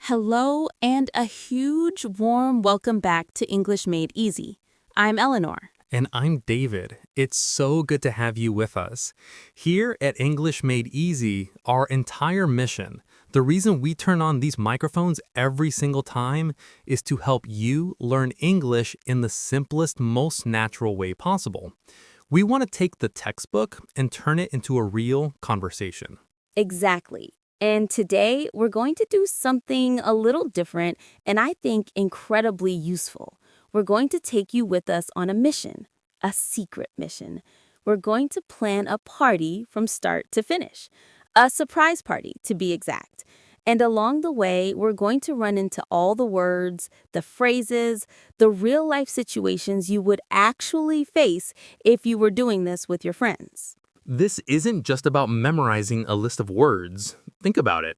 Hello, and a huge warm welcome back to English Made Easy. I'm Eleanor. And I'm David. It's so good to have you with us. Here at English Made Easy, our entire mission, the reason we turn on these microphones every single time is to help you learn English in the simplest, most natural way possible. We want to take the textbook and turn it into a real conversation. Exactly. And today we're going to do something a little different and I think incredibly useful. We're going to take you with us on a mission, a secret mission. We're going to plan a party from start to finish, a surprise party to be exact. And along the way, we're going to run into all the words, the phrases, the real life situations you would actually face if you were doing this with your friends. This isn't just about memorizing a list of words. Think about it.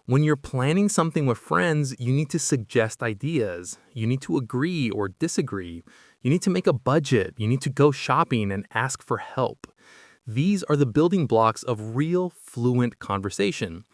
When you're planning something with friends, you need to suggest ideas. You need to agree or disagree. You need to make a budget. You need to go shopping and ask for help. These are the building blocks of real fluent conversation.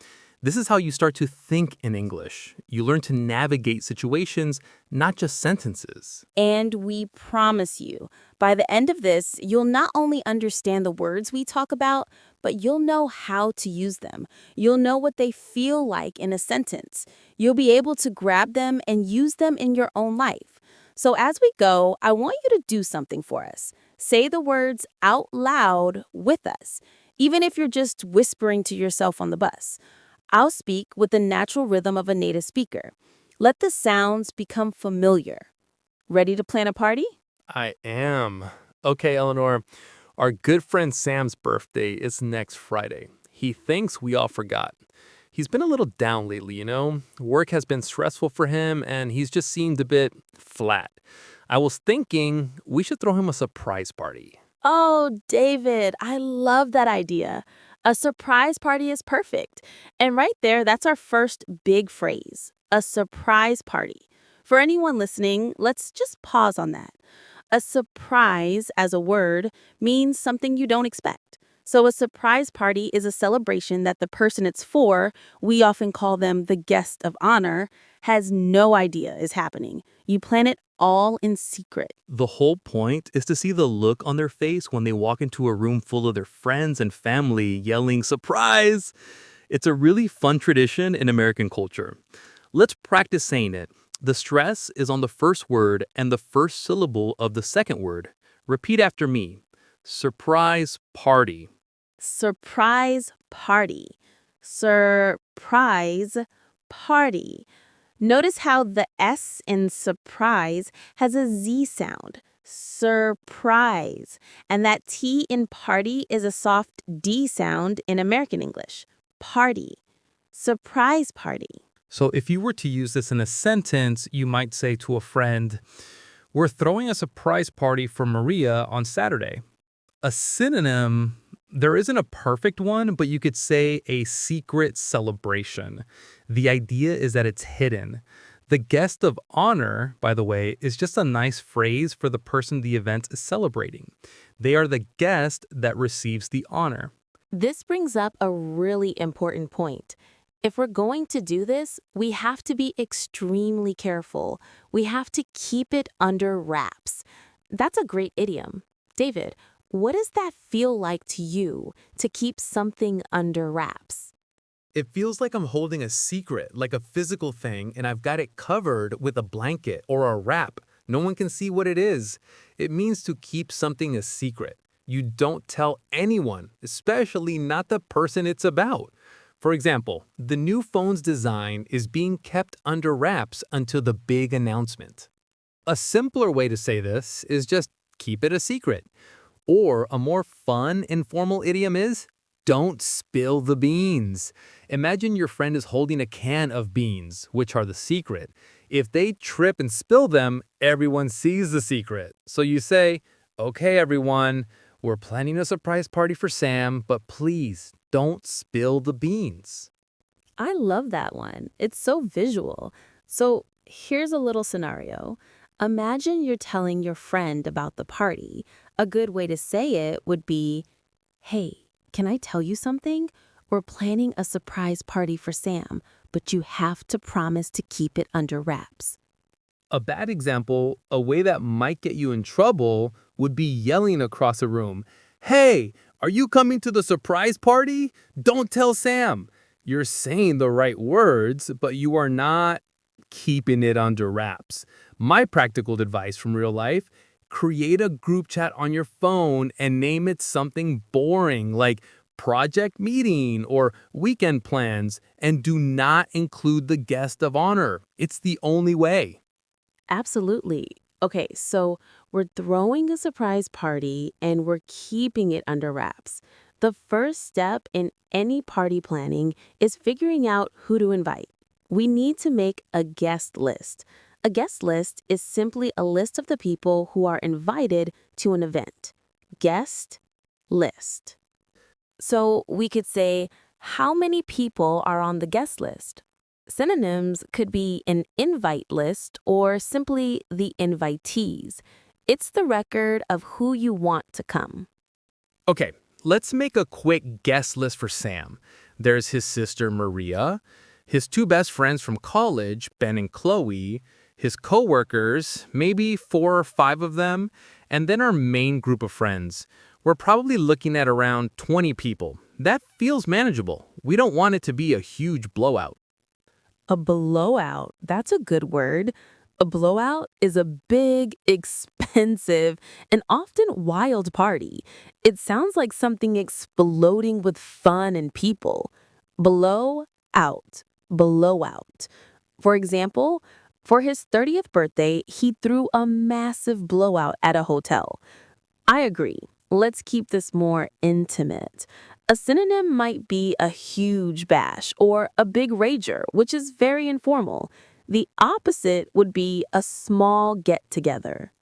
This is how you start to think in English. You learn to navigate situations, not just sentences. And we promise you, by the end of this, you'll not only understand the words we talk about, but you'll know how to use them. You'll know what they feel like in a sentence. You'll be able to grab them and use them in your own life. So as we go, I want you to do something for us. Say the words out loud with us, even if you're just whispering to yourself on the bus. I'll speak with the natural rhythm of a native speaker. Let the sounds become familiar. Ready to plan a party? I am. Okay, Eleanor. Our good friend Sam's birthday is next Friday. He thinks we all forgot. He's been a little down lately, you know? Work has been stressful for him, and he's just seemed a bit flat. I was thinking we should throw him a surprise party. Oh, David, I love that idea. A surprise party is perfect. And right there, that's our first big phrase, a surprise party. For anyone listening, let's just pause on that. A surprise, as a word, means something you don't expect. So a surprise party is a celebration that the person it's for, we often call them the guest of honor, has no idea is happening. You plan it all in secret. The whole point is to see the look on their face when they walk into a room full of their friends and family yelling, "Surprise!" It's a really fun tradition in American culture. Let's practice saying it. The stress is on the first word and the first syllable of the second word. Repeat after me. Surprise party. Surprise party. Surprise party. Notice how the S in surprise has a Z sound. Surprise. And that T in party is a soft D sound in American English. Party. Surprise party. So if you were to use this in a sentence, you might say to a friend, "We're throwing a surprise party for Maria on Saturday." A synonym, there isn't a perfect one, but you could say a secret celebration. The idea is that it's hidden. The guest of honor, by the way, is just a nice phrase for the person the event is celebrating. They are the guest that receives the honor. This brings up a really important point. If we're going to do this, we have to be extremely careful. We have to keep it under wraps. That's a great idiom. David, what does that feel like to you, to keep something under wraps? It feels like I'm holding a secret, like a physical thing, and I've got it covered with a blanket or a wrap. No one can see what it is. It means to keep something a secret. You don't tell anyone, especially not the person it's about. For example, the new phone's design is being kept under wraps until the big announcement. A simpler way to say this is just keep it a secret. Or a more fun, informal idiom is, don't spill the beans. Imagine your friend is holding a can of beans, which are the secret. If they trip and spill them, everyone sees the secret. So you say, "Okay, everyone, we're planning a surprise party for Sam, but please don't spill the beans." I love that one. It's so visual. So here's a little scenario. Imagine you're telling your friend about the party. A good way to say it would be, "Hey, can I tell you something? We're planning a surprise party for Sam, but you have to promise to keep it under wraps. A bad example, a way that might get you in trouble, would be yelling across a room, "Hey, are you coming to the surprise party? Don't tell Sam." You're saying the right words, but you are not keeping it under wraps. My practical advice from real life: create a group chat on your phone and name it something boring like project meeting or weekend plans, and do not include the guest of honor. It's the only way. Absolutely. Okay, so we're throwing a surprise party and we're keeping it under wraps. The first step in any party planning is figuring out who to invite. We need to make a guest list. A guest list is simply a list of the people who are invited to an event. Guest list. So we could say, how many people are on the guest list? Synonyms could be an invite list or simply the invitees. It's the record of who you want to come. Okay, let's make a quick guest list for Sam. There's his sister Maria, his two best friends from college, Ben and Chloe, his coworkers, maybe 4 or 5 of them, and then our main group of friends. We're probably looking at around 20 people. That feels manageable. We don't want it to be a huge blowout. A blowout, that's a good word. A blowout is a big, expensive, and often wild party. It sounds like something exploding with fun and people. Blow out, blowout. For example, for his 30th birthday, he threw a massive blowout at a hotel. I agree. Let's keep this more intimate. A synonym might be a huge bash or a big rager, which is very informal. The opposite would be a small get together.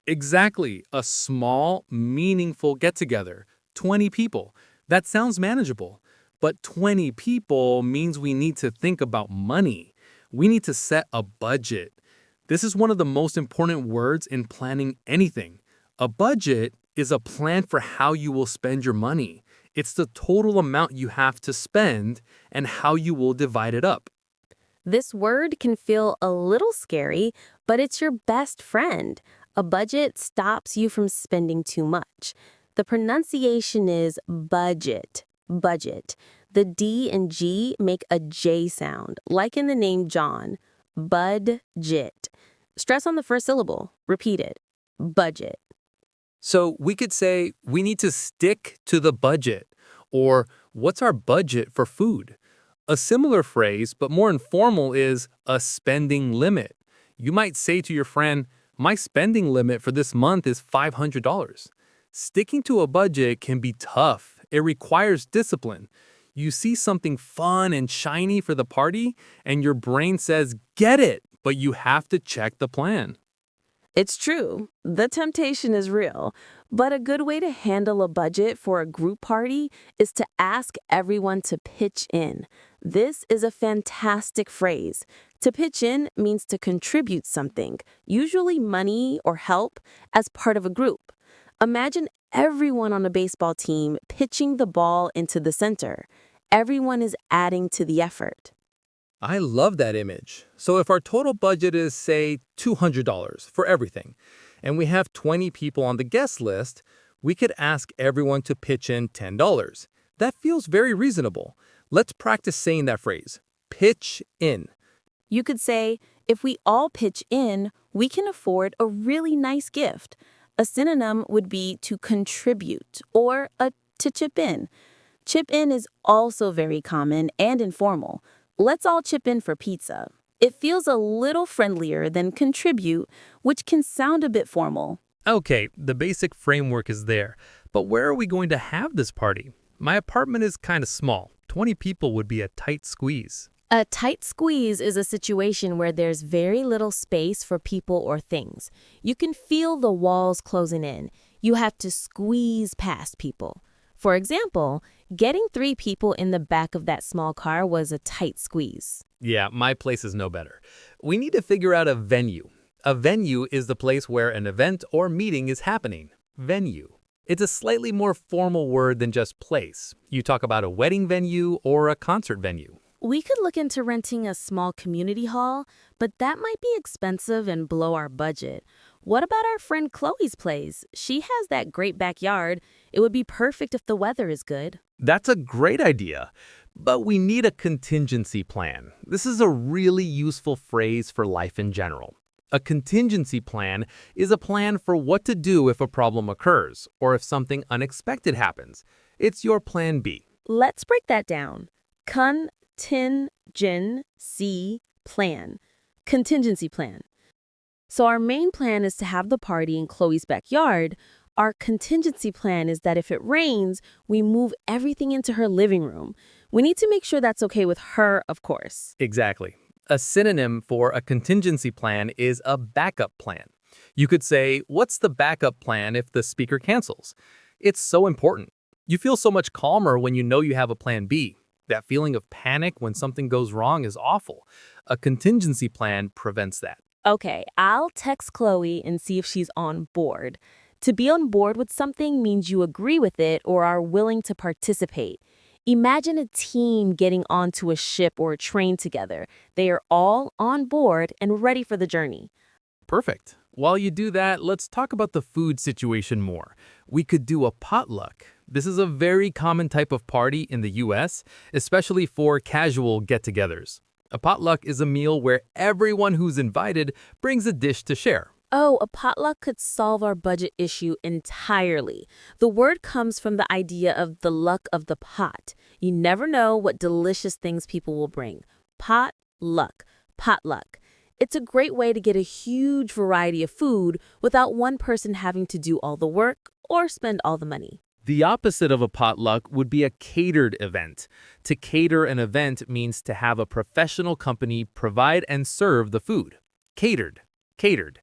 Exactly, a small, meaningful get together. 20 people. That sounds manageable. But 20 people means we need to think about money. We need to set a budget. This is one of the most important words in planning anything. A budget is a plan for how you will spend your money. It's the total amount you have to spend and how you will divide it up. This word can feel a little scary, but it's your best friend. A budget stops you from spending too much. The pronunciation is budget, budget. The D and G make a J sound, like in the name John. Budget. Stress on the first syllable. Repeat it. Budget. So we could say we need to stick to the budget, or what's our budget for food? A similar phrase, but more informal, is a spending limit. You might say to your friend, "My spending limit for this month is $500. Sticking to a budget can be tough. It requires discipline. You see something fun and shiny for the party, and your brain says, "Get it," but you have to check the plan. It's true. The temptation is real. But a good way to handle a budget for a group party is to ask everyone to pitch in. This is a fantastic phrase. To pitch in means to contribute something, usually money or help, as part of a group. Imagine everyone on a baseball team pitching the ball into the center. Everyone is adding to the effort. I love that image. So if our total budget is, say, $200 for everything, and we have 20 people on the guest list, we could ask everyone to pitch in $10. That feels very reasonable. Let's practice saying that phrase, pitch in. You could say, if we all pitch in, we can afford a really nice gift. A synonym would be to contribute or to chip in. Chip in is also very common and informal. Let's all chip in for pizza. It feels a little friendlier than contribute, which can sound a bit formal. Okay, the basic framework is there, but where are we going to have this party? My apartment is kind of small. 20 people would be a tight squeeze. A tight squeeze is a situation where there's very little space for people or things. You can feel the walls closing in. You have to squeeze past people. For example, getting 3 people in the back of that small car was a tight squeeze. Yeah, my place is no better. We need to figure out a venue. A venue is the place where an event or meeting is happening. Venue. It's a slightly more formal word than just place. You talk about a wedding venue or a concert venue. We could look into renting a small community hall, but that might be expensive and blow our budget. What about our friend Chloe's place? She has that great backyard. It would be perfect if the weather is good. That's a great idea. But we need a contingency plan. This is a really useful phrase for life in general. A contingency plan is a plan for what to do if a problem occurs or if something unexpected happens. It's your plan B. Let's break that down. Contingency plan. Contingency plan. So our main plan is to have the party in Chloe's backyard. Our contingency plan is that if it rains, we move everything into her living room. We need to make sure that's okay with her, of course. Exactly. A synonym for a contingency plan is a backup plan. You could say, what's the backup plan if the speaker cancels? It's so important. You feel so much calmer when you know you have a plan B. That feeling of panic when something goes wrong is awful. A contingency plan prevents that. Okay, I'll text Chloe and see if she's on board. To be on board with something means you agree with it or are willing to participate. Imagine a team getting onto a ship or a train together. They are all on board and ready for the journey. Perfect. While you do that, let's talk about the food situation more. We could do a potluck. This is a very common type of party in the US, especially for casual get-togethers. A potluck is a meal where everyone who's invited brings a dish to share. Oh, a potluck could solve our budget issue entirely. The word comes from the idea of the luck of the pot. You never know what delicious things people will bring. Potluck, potluck. It's a great way to get a huge variety of food without one person having to do all the work or spend all the money. The opposite of a potluck would be a catered event. To cater an event means to have a professional company provide and serve the food. Catered. Catered.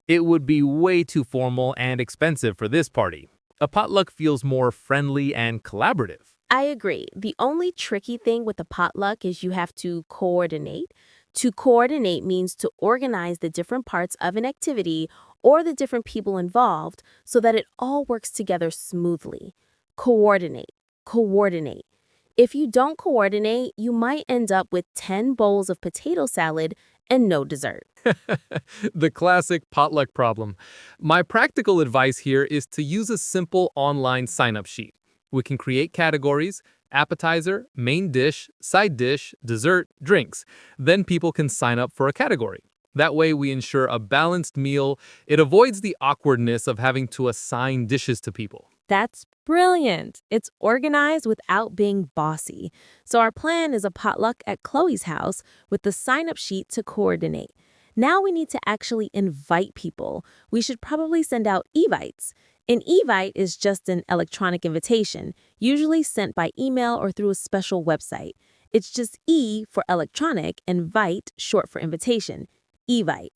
It would be way too formal and expensive for this party. A potluck feels more friendly and collaborative. I agree. The only tricky thing with a potluck is you have to coordinate. To coordinate means to organize the different parts of an activity or the different people involved so that it all works together smoothly. Coordinate, coordinate. If you don't coordinate, you might end up with 10 bowls of potato salad and no dessert. The classic potluck problem. My practical advice here is to use a simple online sign-up sheet. We can create categories: appetizer, main dish, side dish, dessert, drinks. Then people can sign up for a category. That way we ensure a balanced meal. It avoids the awkwardness of having to assign dishes to people. That's brilliant. It's organized without being bossy. So our plan is a potluck at Chloe's house with the sign-up sheet to coordinate. Now we need to actually invite people. We should probably send out evites. An evite is just an electronic invitation, usually sent by email or through a special website. It's just E for electronic and vite, short for invitation. Evite.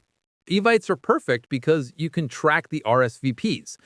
Evites are perfect because you can track the RSVPs.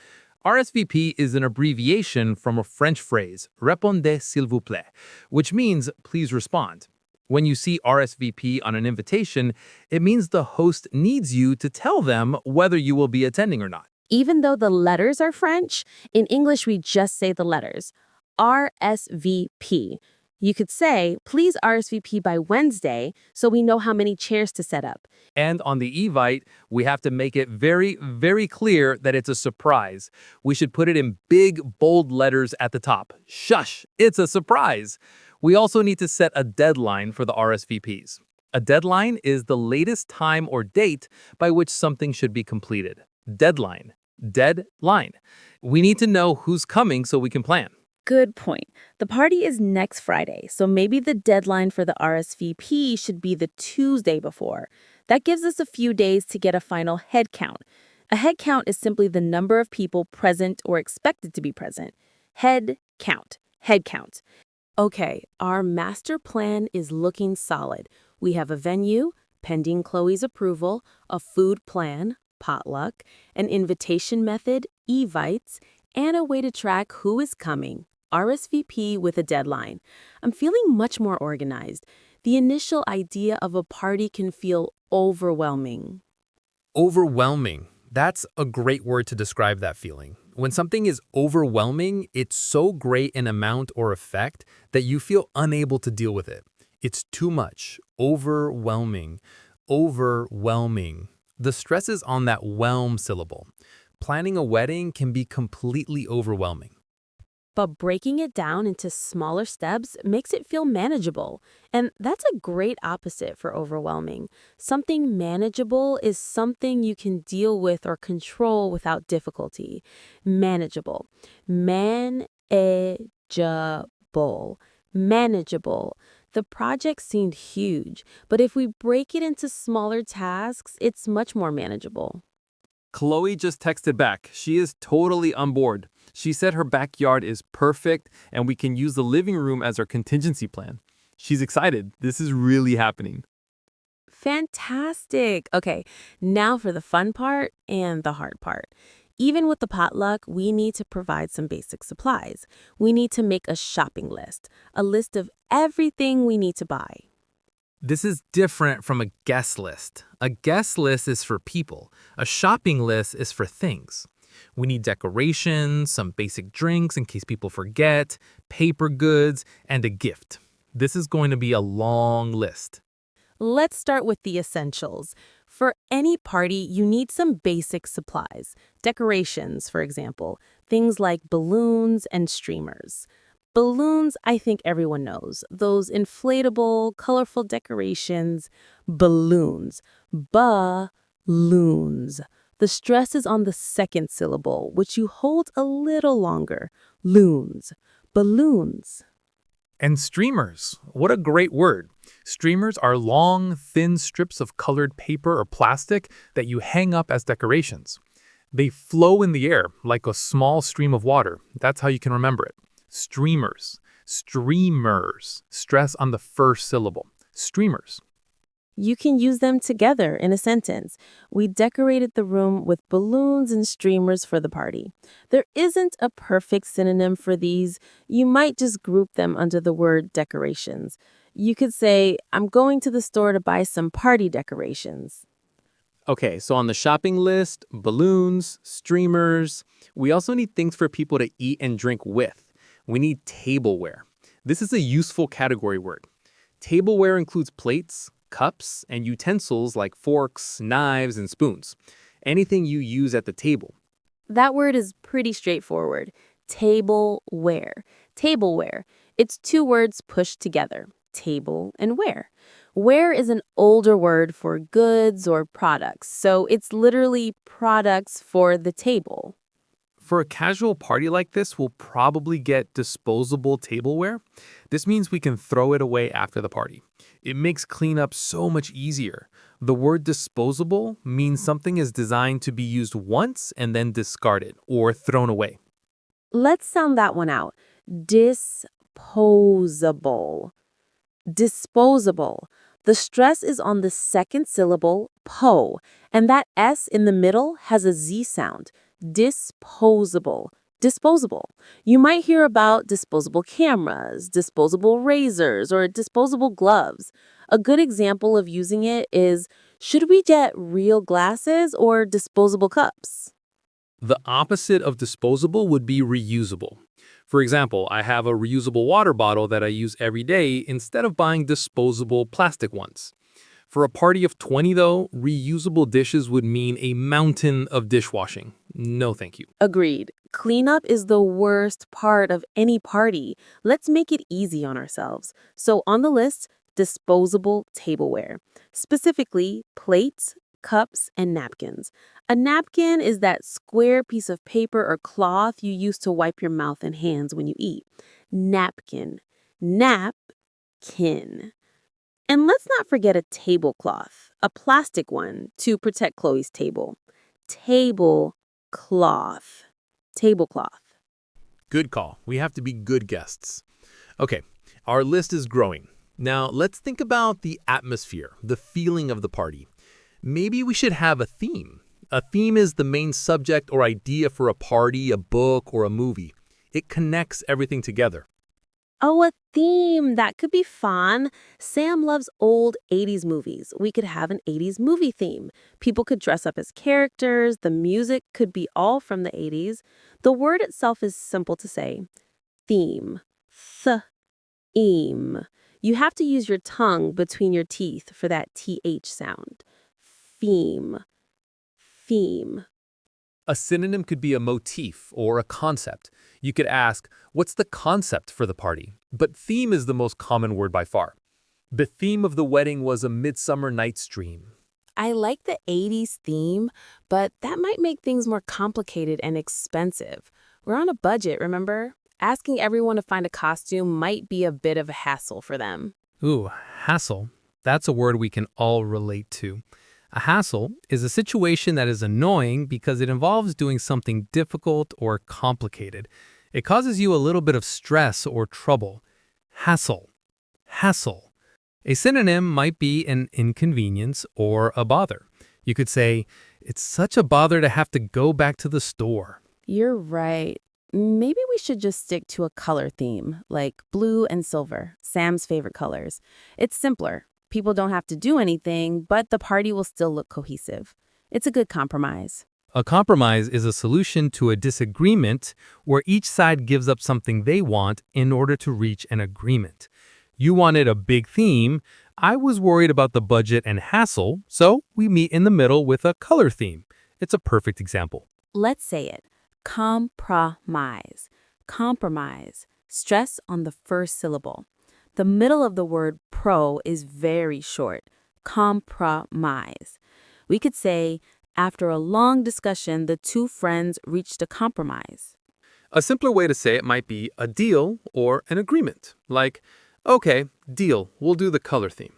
RSVP is an abbreviation from a French phrase, répondez s'il vous plaît, which means please respond. When you see RSVP on an invitation, it means the host needs you to tell them whether you will be attending or not. Even though the letters are French, in English we just say the letters. RSVP. You could say, please RSVP by Wednesday so we know how many chairs to set up. And on the evite, we have to make it very, very clear that it's a surprise. We should put it in big, bold letters at the top. Shush, it's a surprise. We also need to set a deadline for the RSVPs. A deadline is the latest time or date by which something should be completed. Deadline. Deadline. We need to know who's coming so we can plan. Good point. The party is next Friday, so maybe the deadline for the RSVP should be the Tuesday before. That gives us a few days to get a final head count. A head count is simply the number of people present or expected to be present. Head count. Head count. Okay, our master plan is looking solid. We have a venue, pending Chloe's approval, a food plan, potluck, an invitation method, evites, and a way to track who is coming, RSVP with a deadline. I'm feeling much more organized. The initial idea of a party can feel overwhelming. Overwhelming. That's a great word to describe that feeling. When something is overwhelming, it's so great in amount or effect that you feel unable to deal with it. It's too much, overwhelming, overwhelming. The stress is on that whelm syllable. Planning a wedding can be completely overwhelming. But breaking it down into smaller steps makes it feel manageable. And that's a great opposite for overwhelming. Something manageable is something you can deal with or control without difficulty. Manageable. Manageable. Manageable. The project seemed huge, but if we break it into smaller tasks, it's much more manageable. Chloe just texted back. She is totally on board. She said her backyard is perfect and we can use the living room as our contingency plan. She's excited. This is really happening. Fantastic. Okay, now for the fun part and the hard part. Even with the potluck, we need to provide some basic supplies. We need to make a shopping list, a list of everything we need to buy. This is different from a guest list. A guest list is for people. A shopping list is for things. We need decorations, some basic drinks in case people forget, paper goods, and a gift. This is going to be a long list. Let's start with the essentials. For any party, you need some basic supplies. Decorations, for example, things like balloons and streamers. Balloons, I think everyone knows. Those inflatable, colorful decorations. Balloons. Balloons. The stress is on the second syllable, which you hold a little longer. Loons. Balloons. And streamers. What a great word. Streamers are long, thin strips of colored paper or plastic that you hang up as decorations. They flow in the air like a small stream of water. That's how you can remember it. Streamers. Streamers. Stress on the first syllable. Streamers. You can use them together in a sentence. We decorated the room with balloons and streamers for the party. There isn't a perfect synonym for these. You might just group them under the word decorations. You could say, I'm going to the store to buy some party decorations. Okay, so on the shopping list, balloons, streamers. We also need things for people to eat and drink with. We need tableware. This is a useful category word. Tableware includes plates, cups, and utensils like forks, knives, and spoons. Anything you use at the table. That word is pretty straightforward. Tableware. Tableware. It's two words pushed together. Table and ware. Ware is an older word for goods or products, so it's literally products for the table. For a casual party like this, we'll probably get disposable tableware. This means we can throw it away after the party. It makes cleanup so much easier. The word disposable means something is designed to be used once and then discarded or thrown away. Let's sound that one out. Disposable. Disposable. The stress is on the second syllable, po, and that S in the middle has a Z sound. Disposable. Disposable. You might hear about disposable cameras, disposable razors, or disposable gloves. A good example of using it is, should we get real glasses or disposable cups? The opposite of disposable would be reusable. For example, I have a reusable water bottle that I use every day instead of buying disposable plastic ones. For a party of 20, though, reusable dishes would mean a mountain of dishwashing. No, thank you. Agreed. Cleanup is the worst part of any party. Let's make it easy on ourselves. So on the list, disposable tableware. Specifically, plates, cups, and napkins. A napkin is that square piece of paper or cloth you use to wipe your mouth and hands when you eat. Napkin. Napkin. And let's not forget a tablecloth, a plastic one to protect Chloe's table. Tablecloth. Tablecloth. Good call. We have to be good guests. Okay, our list is growing. Now, let's think about the atmosphere, the feeling of the party. Maybe we should have a theme. A theme is the main subject or idea for a party, a book, or a movie. It connects everything together. Oh, a theme. That could be fun. Sam loves old 80s movies. We could have an 80s movie theme. People could dress up as characters. The music could be all from the 80s. The word itself is simple to say. Theme. Theme. You have to use your tongue between your teeth for that TH sound. Theme, theme. A synonym could be a motif or a concept. You could ask, what's the concept for the party? But theme is the most common word by far. The theme of the wedding was A Midsummer Night's Dream. I like the 80s theme, but that might make things more complicated and expensive. We're on a budget, remember? Asking everyone to find a costume might be a bit of a hassle for them. Ooh, hassle. That's a word we can all relate to. A hassle is a situation that is annoying because it involves doing something difficult or complicated. It causes you a little bit of stress or trouble. Hassle. Hassle. A synonym might be an inconvenience or a bother. You could say, it's such a bother to have to go back to the store. You're right. Maybe we should just stick to a color theme, like blue and silver, Sam's favorite colors. It's simpler. People don't have to do anything, but the party will still look cohesive. It's a good compromise. A compromise is a solution to a disagreement where each side gives up something they want in order to reach an agreement. You wanted a big theme. I was worried about the budget and hassle, so we meet in the middle with a color theme. It's a perfect example. Let's say it. Compromise. Compromise. Stress on the first syllable. The middle of the word pro is very short. Compromise. We could say, after a long discussion, the two friends reached a compromise. A simpler way to say it might be a deal or an agreement, like, okay, deal, we'll do the color theme.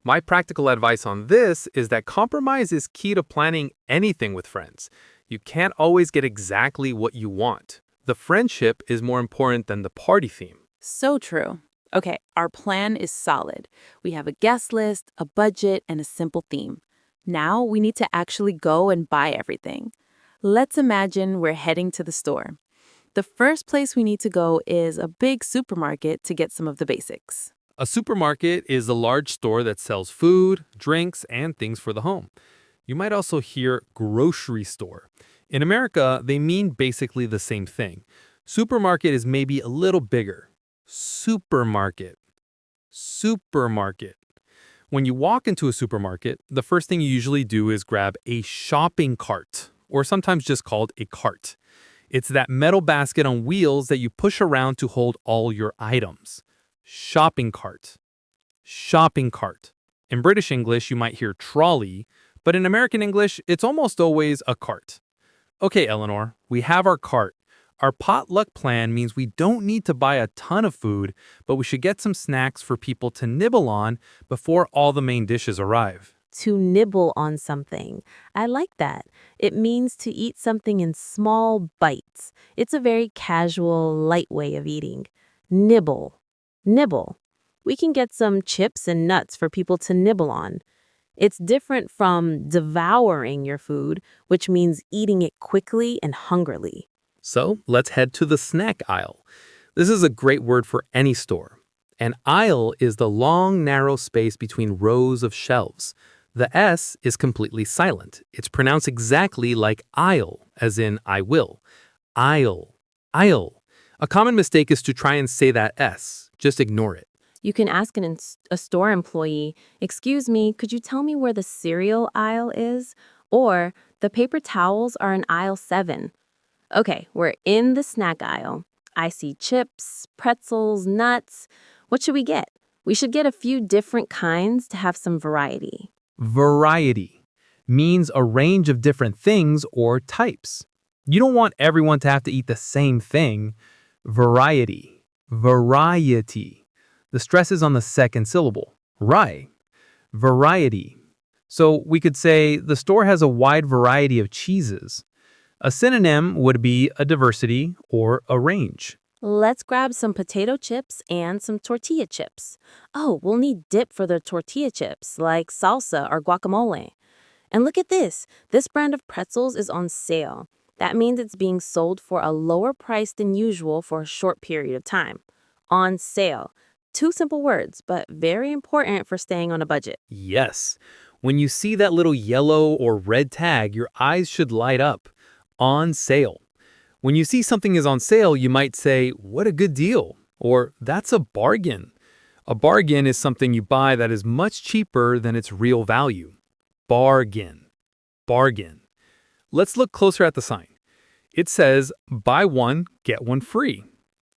My practical advice on this is that compromise is key to planning anything with friends. You can't always get exactly what you want. The friendship is more important than the party theme. So true. Okay, our plan is solid. We have a guest list, a budget, and a simple theme. Now we need to actually go and buy everything. Let's imagine we're heading to the store. The first place we need to go is a big supermarket to get some of the basics. A supermarket is a large store that sells food, drinks, and things for the home. You might also hear grocery store. In America, they mean basically the same thing. Supermarket is maybe a little bigger. Supermarket. Supermarket. When you walk into a supermarket, the first thing you usually do is grab a shopping cart, or sometimes just called a cart. It's that metal basket on wheels that you push around to hold all your items. Shopping cart. Shopping cart. In British English, you might hear trolley, but in American English, it's almost always a cart. Okay, Eleanor, we have our cart. Our potluck plan means we don't need to buy a ton of food, but we should get some snacks for people to nibble on before all the main dishes arrive. To nibble on something. I like that. It means to eat something in small bites. It's a very casual, light way of eating. Nibble. Nibble. We can get some chips and nuts for people to nibble on. It's different from devouring your food, which means eating it quickly and hungrily. So let's head to the snack aisle. This is a great word for any store. An aisle is the long, narrow space between rows of shelves. The S is completely silent. It's pronounced exactly like aisle, as in I will. Aisle. Aisle. A common mistake is to try and say that S. Just ignore it. You can ask a store employee, "Excuse me, could you tell me where the cereal aisle is?" Or, "The paper towels are in aisle 7. Okay, we're in the snack aisle. I see chips, pretzels, nuts. What should we get? We should get a few different kinds to have some variety. Variety means a range of different things or types. You don't want everyone to have to eat the same thing. Variety. Variety. The stress is on the second syllable. Right. Variety. So we could say the store has a wide variety of cheeses. A synonym would be a diversity or a range. Let's grab some potato chips and some tortilla chips. Oh, we'll need dip for the tortilla chips, like salsa or guacamole. And look at this. This brand of pretzels is on sale. That means it's being sold for a lower price than usual for a short period of time. On sale. 2 simple words, but very important for staying on a budget. Yes. When you see that little yellow or red tag, your eyes should light up. On sale. When you see something is on sale, you might say, what a good deal, or that's a bargain. A bargain is something you buy that is much cheaper than its real value. Bargain. Bargain. Let's look closer at the sign. It says, buy one, get one free.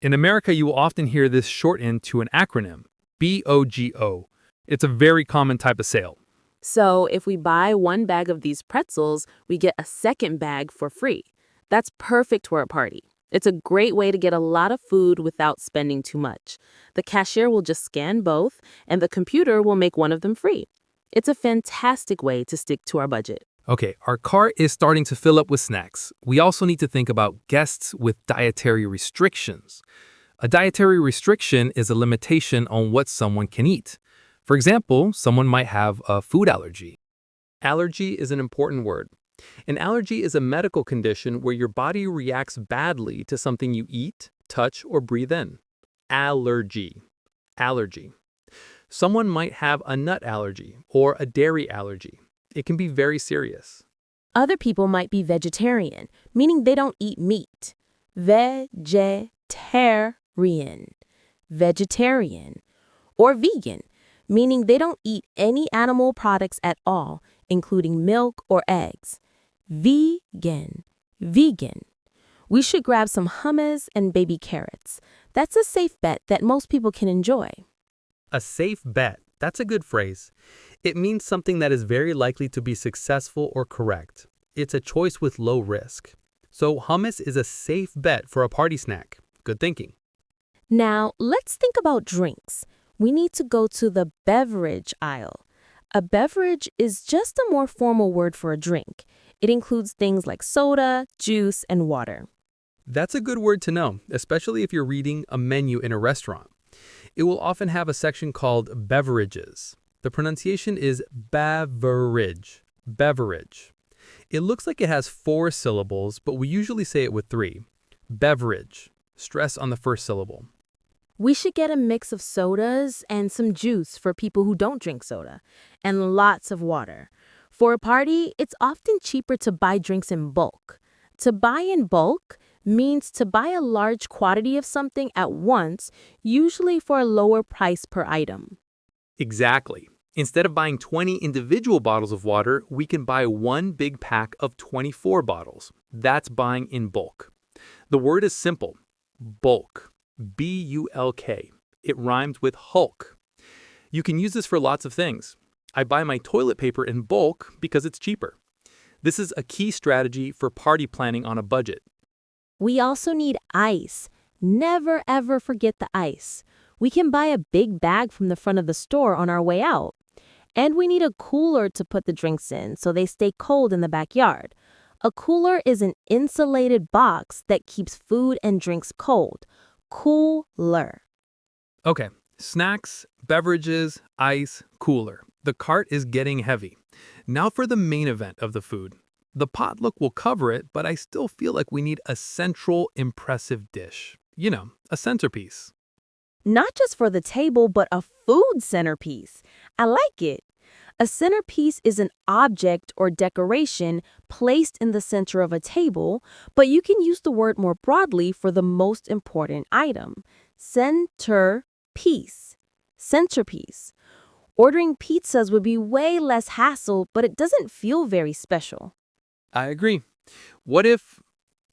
In America, you will often hear this shortened to an acronym, BOGO. It's a very common type of sale. So if we buy one bag of these pretzels, we get a second bag for free. That's perfect for a party. It's a great way to get a lot of food without spending too much. The cashier will just scan both, and the computer will make one of them free. It's a fantastic way to stick to our budget. Okay, our cart is starting to fill up with snacks. We also need to think about guests with dietary restrictions. A dietary restriction is a limitation on what someone can eat. For example, someone might have a food allergy. Allergy is an important word. An allergy is a medical condition where your body reacts badly to something you eat, touch, or breathe in. Allergy. Allergy. Someone might have a nut allergy or a dairy allergy. It can be very serious. Other people might be vegetarian, meaning they don't eat meat. Vegetarian. Vegetarian. Or vegan, meaning they don't eat any animal products at all, including milk or eggs. Vegan. Vegan. We should grab some hummus and baby carrots. That's a safe bet that most people can enjoy. A safe bet. That's a good phrase. It means something that is very likely to be successful or correct. It's a choice with low risk. So hummus is a safe bet for a party snack. Good thinking. Now, let's think about drinks. We need to go to the beverage aisle. A beverage is just a more formal word for a drink. It includes things like soda, juice, and water. That's a good word to know, especially if you're reading a menu in a restaurant. It will often have a section called beverages. The pronunciation is beverage. Beverage. It looks like it has 4 syllables, but we usually say it with 3. Beverage. Stress on the first syllable. We should get a mix of sodas and some juice for people who don't drink soda, and lots of water. For a party, it's often cheaper to buy drinks in bulk. To buy in bulk means to buy a large quantity of something at once, usually for a lower price per item. Exactly. Instead of buying 20 individual bottles of water, we can buy one big pack of 24 bottles. That's buying in bulk. The word is simple. Bulk. B-U-L-K. It rhymes with Hulk. You can use this for lots of things. I buy my toilet paper in bulk because it's cheaper. This is a key strategy for party planning on a budget. We also need ice. Never ever forget the ice. We can buy a big bag from the front of the store on our way out. And we need a cooler to put the drinks in so they stay cold in the backyard. A cooler is an insulated box that keeps food and drinks cold. Cooler. Okay, snacks, beverages, ice, cooler. The cart is getting heavy. Now for the main event of the food. The potluck will cover it, but I still feel like we need a central, impressive dish. You know, a centerpiece. Not just for the table, but a food centerpiece. I like it. A centerpiece is an object or decoration placed in the center of a table, but you can use the word more broadly for the most important item. Centerpiece. Centerpiece. Ordering pizzas would be way less hassle, but it doesn't feel very special. I agree. What if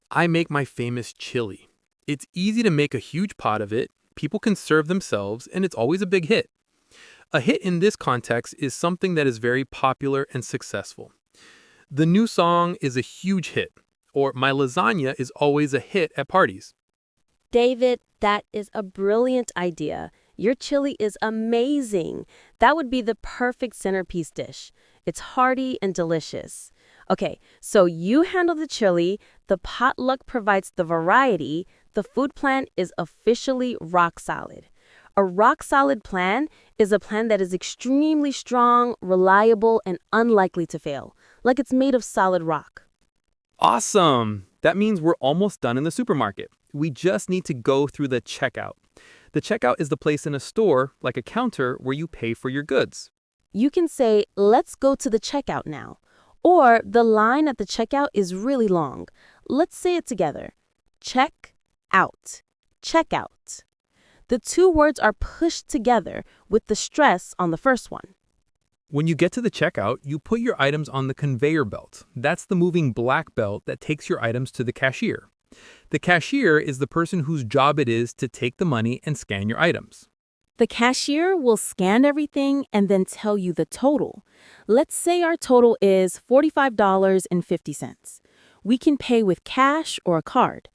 I make my famous chili? It's easy to make a huge pot of it, people can serve themselves, and it's always a big hit. A hit in this context is something that is very popular and successful. The new song is a huge hit, or my lasagna is always a hit at parties. David, that is a brilliant idea. Your chili is amazing. That would be the perfect centerpiece dish. It's hearty and delicious. Okay, so you handle the chili, the potluck provides the variety, the food plan is officially rock solid. A rock-solid plan is a plan that is extremely strong, reliable, and unlikely to fail, like it's made of solid rock. Awesome! That means we're almost done in the supermarket. We just need to go through the checkout. The checkout is the place in a store, like a counter, where you pay for your goods. You can say, let's go to the checkout now. Or the line at the checkout is really long. Let's say it together. Check out. Checkout. The two words are pushed together with the stress on the first one. When you get to the checkout, you put your items on the conveyor belt. That's the moving black belt that takes your items to the cashier. The cashier is the person whose job it is to take the money and scan your items. The cashier will scan everything and then tell you the total. Let's say our total is $45.50. We can pay with cash or a card.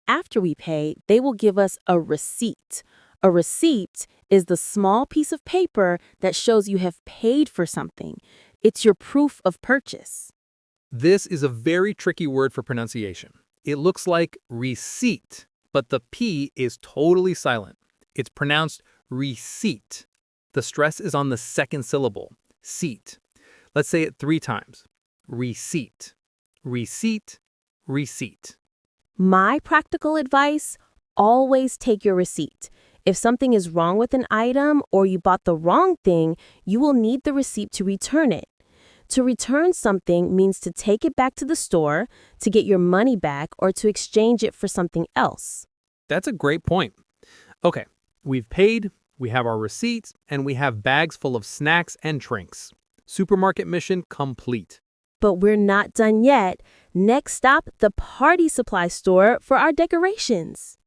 After we pay, they will give us a receipt. A receipt is the small piece of paper that shows you have paid for something. It's your proof of purchase. This is a very tricky word for pronunciation. It looks like receipt, but the P is totally silent. It's pronounced receipt. The stress is on the second syllable, seat. Let's say it 3 times. Receipt, receipt, receipt. My practical advice, always take your receipt. If something is wrong with an item or you bought the wrong thing, you will need the receipt to return it. To return something means to take it back to the store, to get your money back, or to exchange it for something else. That's a great point. Okay, we've paid, we have our receipts, and we have bags full of snacks and drinks. Supermarket mission complete. But we're not done yet. Next stop, the party supply store for our decorations.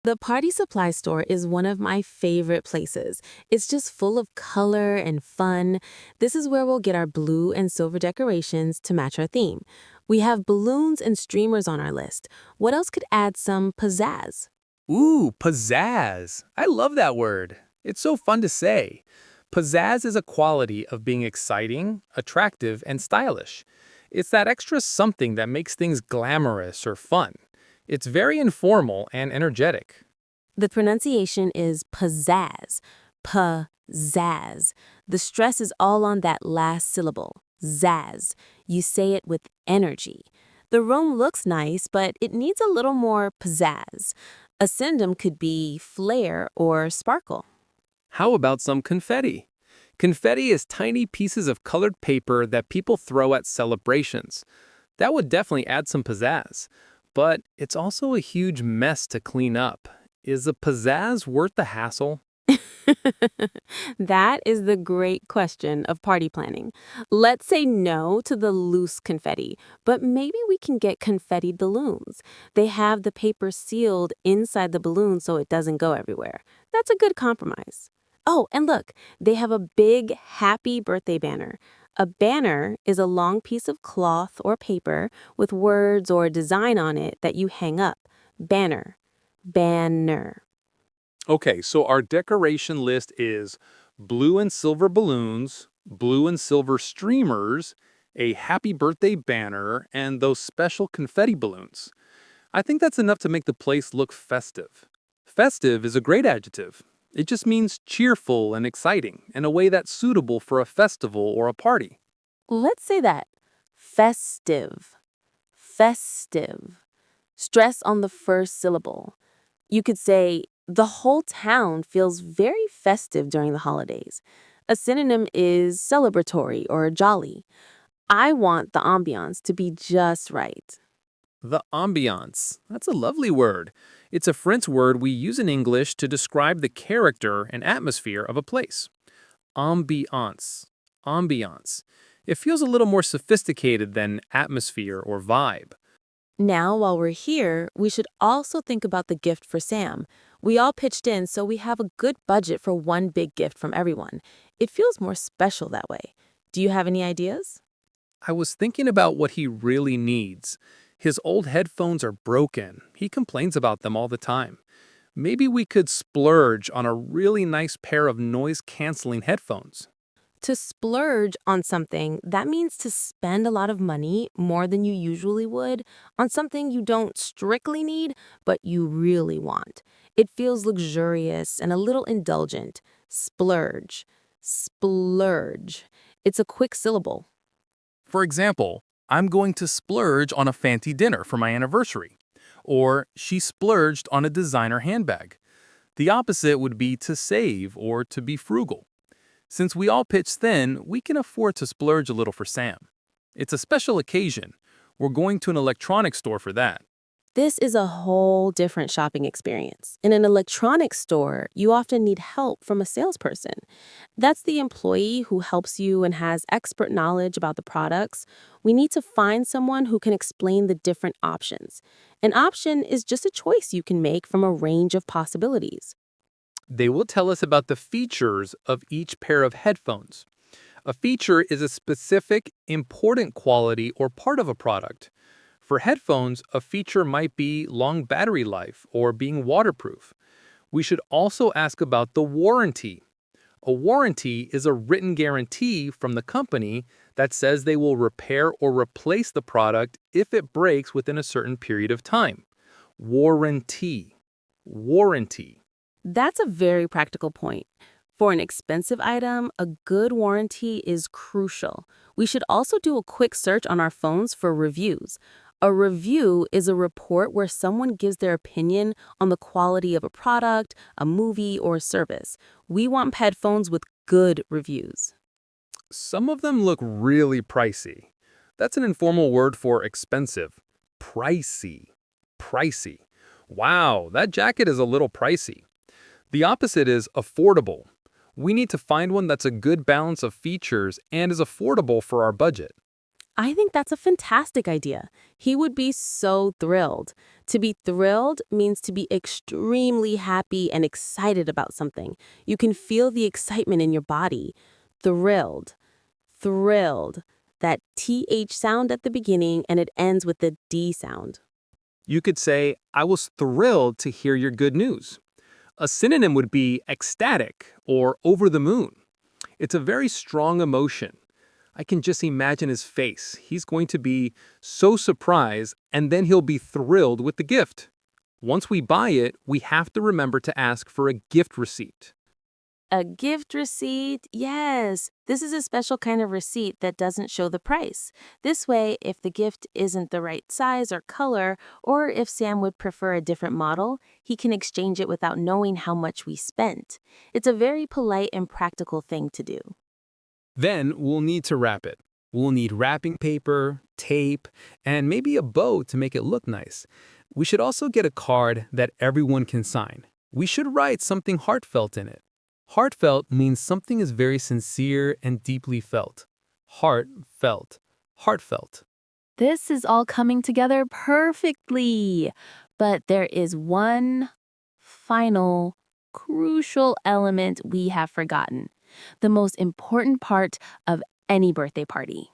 The party supply store is one of my favorite places. It's just full of color and fun. This is where we'll get our blue and silver decorations to match our theme. We have balloons and streamers on our list. What else could add some pizzazz? Ooh, pizzazz. I love that word. It's so fun to say. Pizzazz is a quality of being exciting, attractive, and stylish. It's that extra something that makes things glamorous or fun. It's very informal and energetic. The pronunciation is pizzazz. Pizzazz. The stress is all on that last syllable, zazz. You say it with energy. The room looks nice, but it needs a little more pizzazz. A synonym could be flair or sparkle. How about some confetti? Confetti is tiny pieces of colored paper that people throw at celebrations. That would definitely add some pizzazz. But it's also a huge mess to clean up. Is the pizzazz worth the hassle? That is the great question of party planning. Let's say no to the loose confetti, but maybe we can get confetti balloons. They have the paper sealed inside the balloon so it doesn't go everywhere. That's a good compromise. Oh, and look, they have a big happy birthday banner. A banner is a long piece of cloth or paper with words or a design on it that you hang up. Banner. Banner. Okay, so our decoration list is blue and silver balloons, blue and silver streamers, a happy birthday banner, and those special confetti balloons. I think that's enough to make the place look festive. Festive is a great adjective. It just means cheerful and exciting in a way that's suitable for a festival or a party. Let's say that. Festive. Festive. Stress on the first syllable. You could say, the whole town feels very festive during the holidays. A synonym is celebratory or jolly. I want the ambiance to be just right. The ambiance. That's a lovely word. It's a French word we use in English to describe the character and atmosphere of a place. Ambiance. Ambiance. It feels a little more sophisticated than atmosphere or vibe. Now, while we're here, we should also think about the gift for Sam. We all pitched in, so we have a good budget for one big gift from everyone. It feels more special that way. Do you have any ideas? I was thinking about what he really needs. His old headphones are broken. He complains about them all the time. Maybe we could splurge on a really nice pair of noise-canceling headphones. To splurge on something, that means to spend a lot of money, more than you usually would, on something you don't strictly need, but you really want. It feels luxurious and a little indulgent. Splurge. Splurge. It's a quick syllable. For example, I'm going to splurge on a fancy dinner for my anniversary. Or she splurged on a designer handbag. The opposite would be to save or to be frugal. Since we all pitch thin, we can afford to splurge a little for Sam. It's a special occasion. We're going to an electronics store for that. This is a whole different shopping experience. In an electronics store, you often need help from a salesperson. That's the employee who helps you and has expert knowledge about the products. We need to find someone who can explain the different options. An option is just a choice you can make from a range of possibilities. They will tell us about the features of each pair of headphones. A feature is a specific, important quality or part of a product. For headphones, a feature might be long battery life or being waterproof. We should also ask about the warranty. A warranty is a written guarantee from the company that says they will repair or replace the product if it breaks within a certain period of time. Warranty. Warranty. That's a very practical point. For an expensive item, a good warranty is crucial. We should also do a quick search on our phones for reviews. A review is a report where someone gives their opinion on the quality of a product, a movie, or a service. We want headphones with good reviews. Some of them look really pricey. That's an informal word for expensive. Pricey. Pricey. Wow, that jacket is a little pricey. The opposite is affordable. We need to find one that's a good balance of features and is affordable for our budget. I think that's a fantastic idea. He would be so thrilled. To be thrilled means to be extremely happy and excited about something. You can feel the excitement in your body. Thrilled. Thrilled. That TH sound at the beginning and it ends with the D sound. You could say, I was thrilled to hear your good news. A synonym would be ecstatic or over the moon. It's a very strong emotion. I can just imagine his face. He's going to be so surprised, and then he'll be thrilled with the gift. Once we buy it, we have to remember to ask for a gift receipt. A gift receipt? Yes. This is a special kind of receipt that doesn't show the price. This way, if the gift isn't the right size or color, or if Sam would prefer a different model, he can exchange it without knowing how much we spent. It's a very polite and practical thing to do. Then we'll need to wrap it. We'll need wrapping paper, tape, and maybe a bow to make it look nice. We should also get a card that everyone can sign. We should write something heartfelt in it. Heartfelt means something is very sincere and deeply felt. Heartfelt. Heartfelt. This is all coming together perfectly. But there is one final, crucial element we have forgotten. The most important part of any birthday party.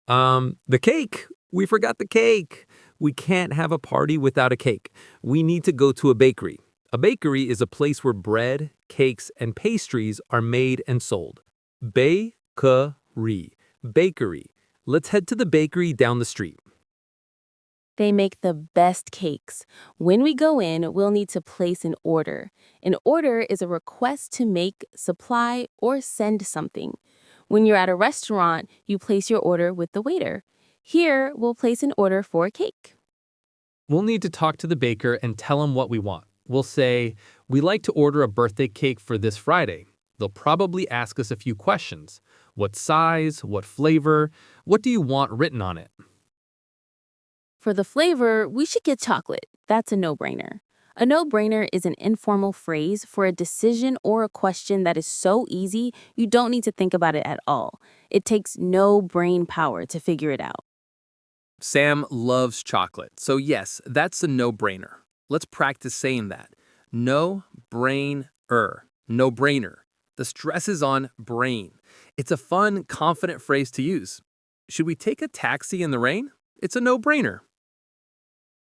The cake. We forgot the cake. We can't have a party without a cake. We need to go to a bakery. A bakery is a place where bread, cakes, and pastries are made and sold. Bakery. Bakery. Let's head to the bakery down the street. They make the best cakes. When we go in, we'll need to place an order. An order is a request to make, supply, or send something. When you're at a restaurant, you place your order with the waiter. Here, we'll place an order for a cake. We'll need to talk to the baker and tell him what we want. We'll say, "We'd like to order a birthday cake for this Friday." They'll probably ask us a few questions. What size? What flavor? What do you want written on it? For the flavor, we should get chocolate. That's a no-brainer. A no-brainer is an informal phrase for a decision or a question that is so easy you don't need to think about it at all. It takes no brain power to figure it out. Sam loves chocolate, so yes, that's a no-brainer. Let's practice saying that. No-brainer. No-brainer. The stress is on brain. It's a fun, confident phrase to use. Should we take a taxi in the rain? It's a no-brainer.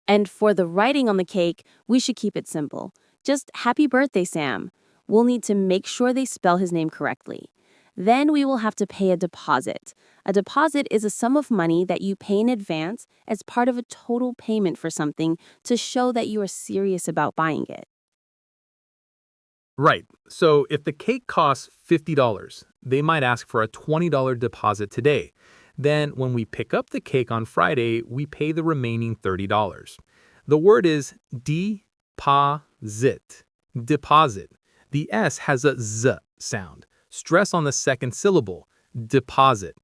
And for the writing on the cake, we should keep it simple. Just happy birthday, Sam. We'll need to make sure they spell his name correctly. Then we will have to pay a deposit. A deposit is a sum of money that you pay in advance as part of a total payment for something to show that you are serious about buying it. Right. So if the cake costs $50, they might ask for a $20 deposit today. Then when we pick up the cake on Friday, we pay the remaining $30. The word is deposit. Deposit. The S has a Z sound. Stress on the second syllable. Deposit.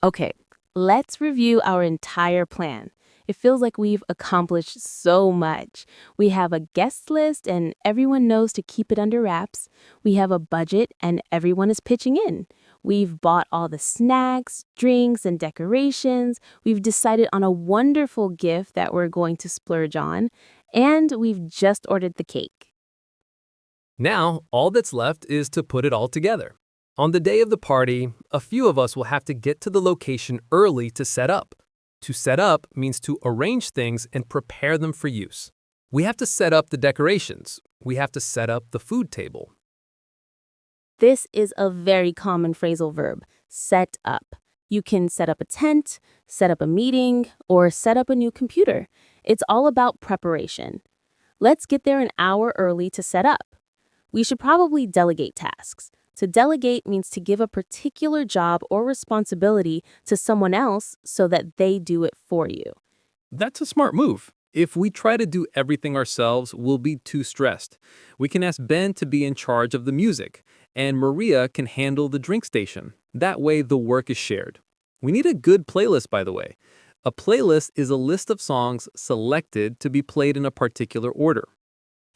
Okay, let's review our entire plan. It feels like we've accomplished so much. We have a guest list and everyone knows to keep it under wraps. We have a budget and everyone is pitching in. We've bought all the snacks, drinks, and decorations. We've decided on a wonderful gift that we're going to splurge on. And we've just ordered the cake. Now, all that's left is to put it all together. On the day of the party, a few of us will have to get to the location early to set up. To set up means to arrange things and prepare them for use. We have to set up the decorations. We have to set up the food table. This is a very common phrasal verb, set up. You can set up a tent, set up a meeting, or set up a new computer. It's all about preparation. Let's get there an hour early to set up. We should probably delegate tasks. To delegate means to give a particular job or responsibility to someone else so that they do it for you. That's a smart move. If we try to do everything ourselves, we'll be too stressed. We can ask Ben to be in charge of the music, and Maria can handle the drink station. That way, the work is shared. We need a good playlist, by the way. A playlist is a list of songs selected to be played in a particular order.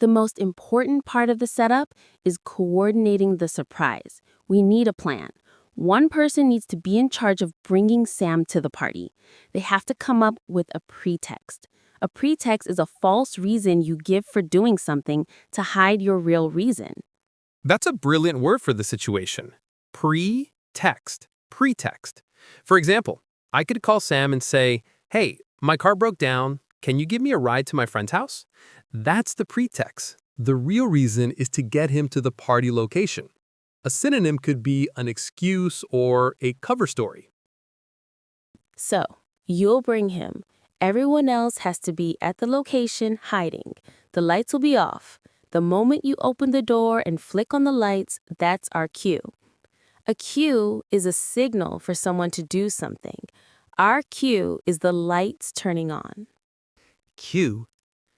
The most important part of the setup is coordinating the surprise. We need a plan. One person needs to be in charge of bringing Sam to the party. They have to come up with a pretext. A pretext is a false reason you give for doing something to hide your real reason. That's a brilliant word for the situation. Pretext. Pretext. For example, I could call Sam and say, "Hey, my car broke down. Can you give me a ride to my friend's house?" That's the pretext. The real reason is to get him to the party location. A synonym could be an excuse or a cover story. So, you'll bring him. Everyone else has to be at the location hiding. The lights will be off. The moment you open the door and flick on the lights, that's our cue. A cue is a signal for someone to do something. Our cue is the lights turning on. Q.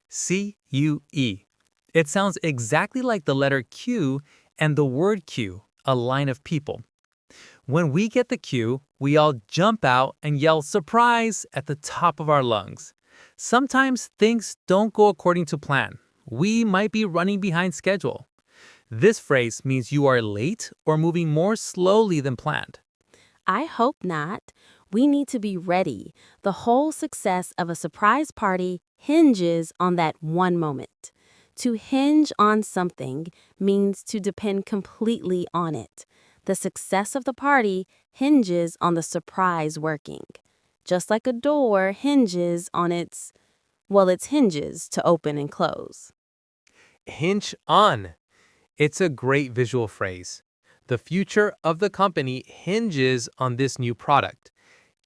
C-U-E. It sounds exactly like the letter Q and the word queue, a line of people. When we get the cue, we all jump out and yell surprise at the top of our lungs. Sometimes things don't go according to plan. We might be running behind schedule. This phrase means you are late or moving more slowly than planned. I hope not. We need to be ready. The whole success of a surprise party hinges on that one moment. To hinge on something means to depend completely on it. The success of the party hinges on the surprise working. Just like a door hinges on its hinges to open and close. Hinge on. It's a great visual phrase. The future of the company hinges on this new product.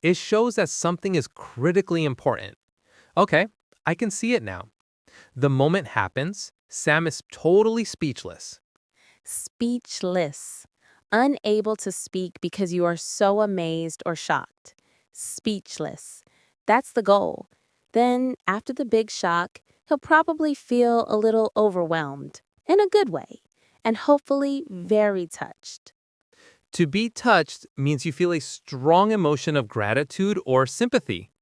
It shows that something is critically important. Okay, I can see it now. The moment happens, Sam is totally speechless. Speechless. Unable to speak because you are so amazed or shocked. Speechless. That's the goal. Then, after the big shock, he'll probably feel a little overwhelmed, in a good way, and hopefully very touched. To be touched means you feel a strong emotion of gratitude or sympathy.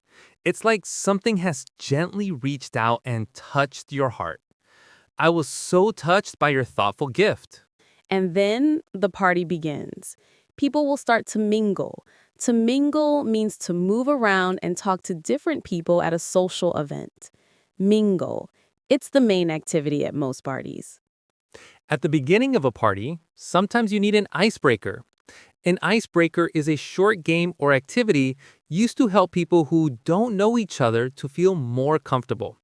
It's like something has gently reached out and touched your heart. I was so touched by your thoughtful gift. And then the party begins. People will start to mingle. To mingle means to move around and talk to different people at a social event. Mingle. It's the main activity at most parties. At the beginning of a party, sometimes you need an icebreaker. An icebreaker is a short game or activity used to help people who don't know each other to feel more comfortable.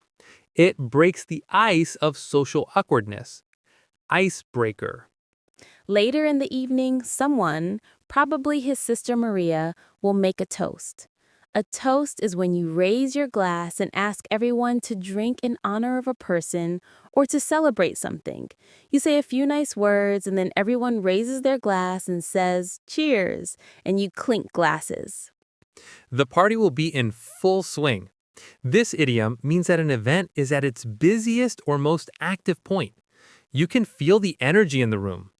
It breaks the ice of social awkwardness. Icebreaker. Later in the evening, someone, probably his sister Maria, will make a toast. A toast is when you raise your glass and ask everyone to drink in honor of a person or to celebrate something. You say a few nice words and then everyone raises their glass and says, "Cheers," and you clink glasses. The party will be in full swing. This idiom means that an event is at its busiest or most active point. You can feel the energy in the room.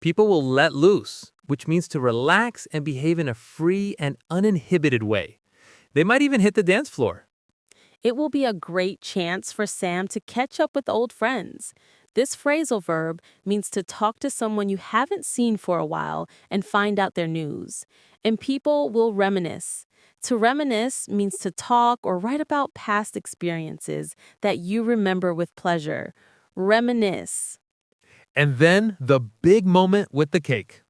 People will let loose, which means to relax and behave in a free and uninhibited way. They might even hit the dance floor. It will be a great chance for Sam to catch up with old friends. This phrasal verb means to talk to someone you haven't seen for a while and find out their news. And people will reminisce. To reminisce means to talk or write about past experiences that you remember with pleasure. Reminisce. And then the big moment with the cake.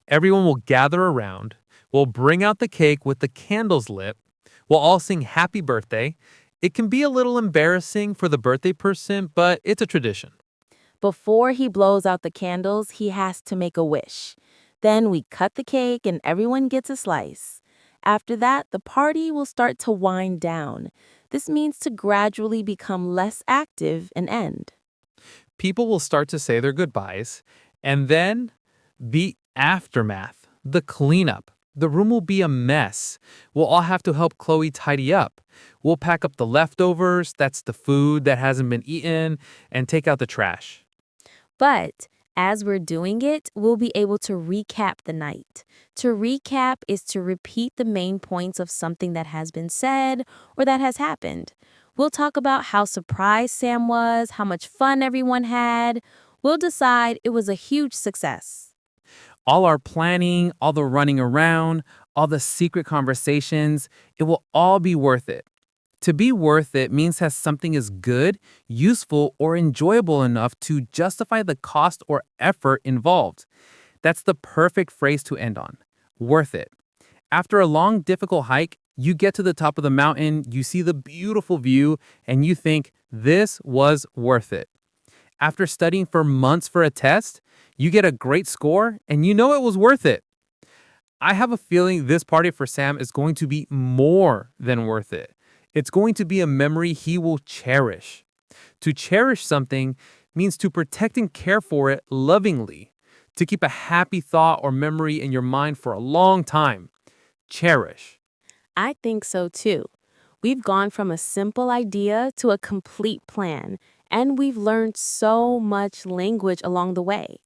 Everyone will gather around. We'll bring out the cake with the candles lit. We'll all sing happy birthday. It can be a little embarrassing for the birthday person, but it's a tradition. Before he blows out the candles, he has to make a wish. Then we cut the cake and everyone gets a slice. After that, the party will start to wind down. This means to gradually become less active and end. People will start to say their goodbyes, and then the aftermath, the cleanup. The room will be a mess. We'll all have to help Chloe tidy up. We'll pack up the leftovers, that's the food that hasn't been eaten, and take out the trash. But as we're doing it, we'll be able to recap the night. To recap is to repeat the main points of something that has been said or that has happened. We'll talk about how surprised Sam was, how much fun everyone had. We'll decide it was a huge success. All our planning, all the running around, all the secret conversations, it will all be worth it. To be worth it means that something is good, useful, or enjoyable enough to justify the cost or effort involved. That's the perfect phrase to end on. Worth it. After a long, difficult hike, you get to the top of the mountain, you see the beautiful view, and you think, this was worth it. After studying for months for a test, you get a great score, and you know it was worth it. I have a feeling this party for Sam is going to be more than worth it. It's going to be a memory he will cherish. To cherish something means to protect and care for it lovingly, to keep a happy thought or memory in your mind for a long time. Cherish. I think so too. We've gone from a simple idea to a complete plan, and we've learned so much language along the way.